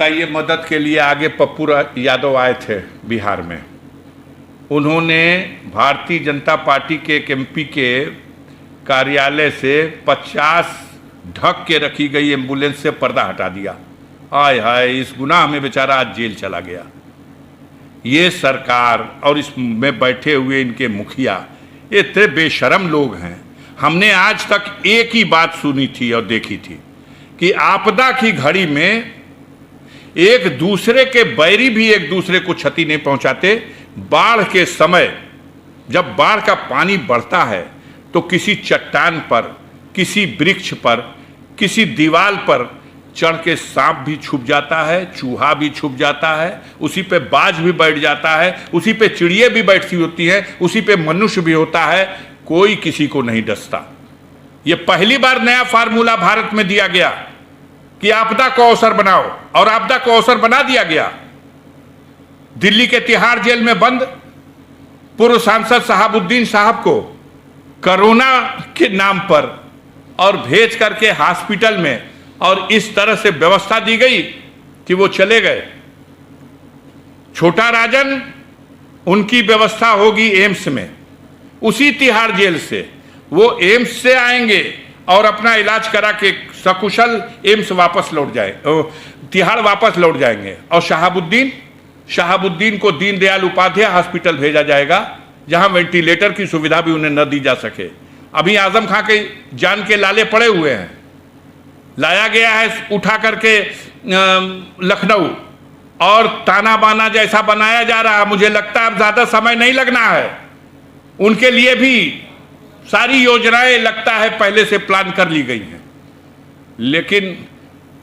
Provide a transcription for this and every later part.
बताइए, मदद के लिए आगे पप्पू यादव आए थे बिहार में। उन्होंने भारतीय जनता पार्टी के एक एमपी के कार्यालय से 50 ढक के रखी गई एम्बुलेंस से पर्दा हटा दिया। हाय हाय, इस गुनाह में बेचारा आज जेल चला गया। ये सरकार और इसमें बैठे हुए इनके मुखिया ये इतने बेशरम लोग हैं। हमने आज तक एक ही बात सुनी थी और देखी थी कि आपदा की घड़ी में एक दूसरे के बैरी भी एक दूसरे को क्षति नहीं पहुंचाते। बाढ़ के समय जब बाढ़ का पानी बढ़ता है तो किसी चट्टान पर, किसी वृक्ष पर, किसी दीवार पर चढ़ के सांप भी छुप जाता है, चूहा भी छुप जाता है, उसी पे बाज भी बैठ जाता है, उसी पे चिड़िया भी बैठती होती है, उसी पे मनुष्य भी होता है। कोई किसी को नहीं डसता। ये पहली बार नया फार्मूला भारत में दिया गया कि आपदा को अवसर बनाओ, और आपदा को अवसर बना दिया गया। दिल्ली के तिहाड़ जेल में बंद पूर्व सांसद शहाबुद्दीन साहब को कोरोना के नाम पर और भेज करके हॉस्पिटल में और इस तरह से व्यवस्था दी गई कि वो चले गए। छोटा राजन, उनकी व्यवस्था होगी एम्स में, उसी तिहाड़ जेल से वो एम्स से आएंगे और अपना इलाज करा के सकुशल एम्स वापस लौट जाए, तिहाड़ वापस लौट जाएंगे। और शहाबुद्दीन को दीनदयाल उपाध्याय हॉस्पिटल भेजा जाएगा, जहां वेंटिलेटर की सुविधा भी उन्हें न दी जा सके। अभी आजम खां के जान के लाले पड़े हुए हैं, लाया गया है उठा करके लखनऊ, और ताना बाना जैसा बनाया जा रहा। मुझे लगता है अब ज्यादा समय नहीं लगना है। उनके लिए भी सारी योजनाएं लगता है पहले से प्लान कर ली गई हैं। लेकिन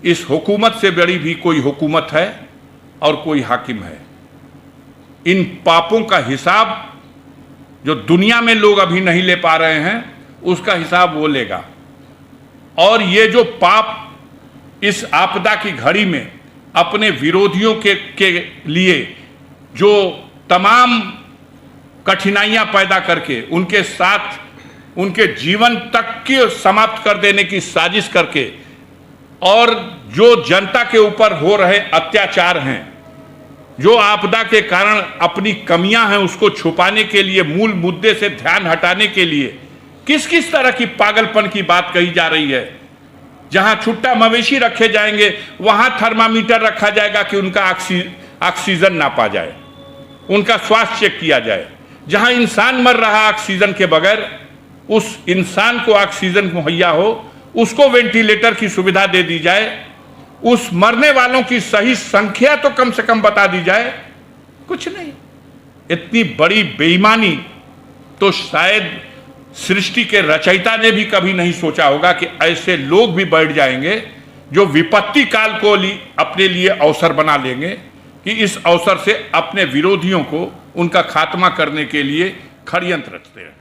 इस हुकूमत से बड़ी भी कोई हुकूमत है और कोई हाकिम है। इन पापों का हिसाब जो दुनिया में लोग अभी नहीं ले पा रहे हैं, उसका हिसाब वो लेगा। और ये जो पाप इस आपदा की घड़ी में अपने विरोधियों के लिए जो तमाम कठिनाइयां पैदा करके उनके साथ उनके जीवन तक के समाप्त कर देने की साजिश करके, और जो जनता के ऊपर हो रहे अत्याचार हैं, जो आपदा के कारण अपनी कमियां हैं उसको छुपाने के लिए, मूल मुद्दे से ध्यान हटाने के लिए किस किस तरह की पागलपन की बात कही जा रही है। जहां छुट्टा मवेशी रखे जाएंगे वहां थर्मामीटर रखा जाएगा कि उनका ऑक्सीजन नापा जाए, उनका स्वास्थ्य चेक किया जाए। जहां इंसान मर रहा ऑक्सीजन के बगैर, उस इंसान को ऑक्सीजन मुहैया हो, उसको वेंटिलेटर की सुविधा दे दी जाए, उस मरने वालों की सही संख्या तो कम से कम बता दी जाए। कुछ नहीं। इतनी बड़ी बेईमानी तो शायद सृष्टि के रचयिता ने भी कभी नहीं सोचा होगा कि ऐसे लोग भी बैठ जाएंगे जो विपत्ति काल को अपने लिए अवसर बना लेंगे कि इस अवसर से अपने विरोधियों को उनका खात्मा करने के लिए षड्यंत्र रचते हैं।